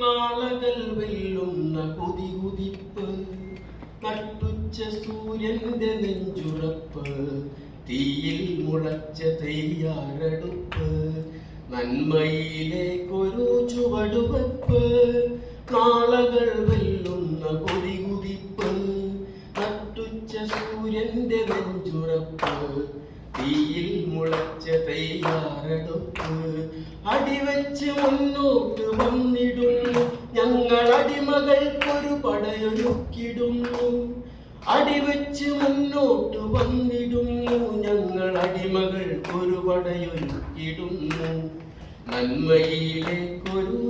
നാളകൾ വെല്ലുന്ന കുതികുതിപ്പ്, നട്ടുച്ച സൂര്യന്റെ നെഞ്ചുറപ്പ്, തീയിൽ മുളച്ച തയ്യാറെടുപ്പ്, നന്മയിലേക്കൊരു ചുവടുവെപ്പ്. നാളകൾ വെല്ലുന്ന കുതികുതിപ്പ്, നട്ടുച്ച സൂര്യന്റെ നെഞ്ചുറപ്പ്, തീയിൽ മുളച്ച തയ്യാറെടുപ്പ്. അടിവെച്ച് മുന്നോട്ട് വന്നിടുന്നു ഞങ്ങൾ, അടിമകൾക്കൊരു പടയൊരുക്കിടുന്നു. അടിവെച്ച് മുന്നോട്ട് വന്നിടുന്നു ഞങ്ങൾ, അടിമകൾക്കൊരു പടയൊരുക്കിടുന്നു. നന്മയിലേക്കൊരു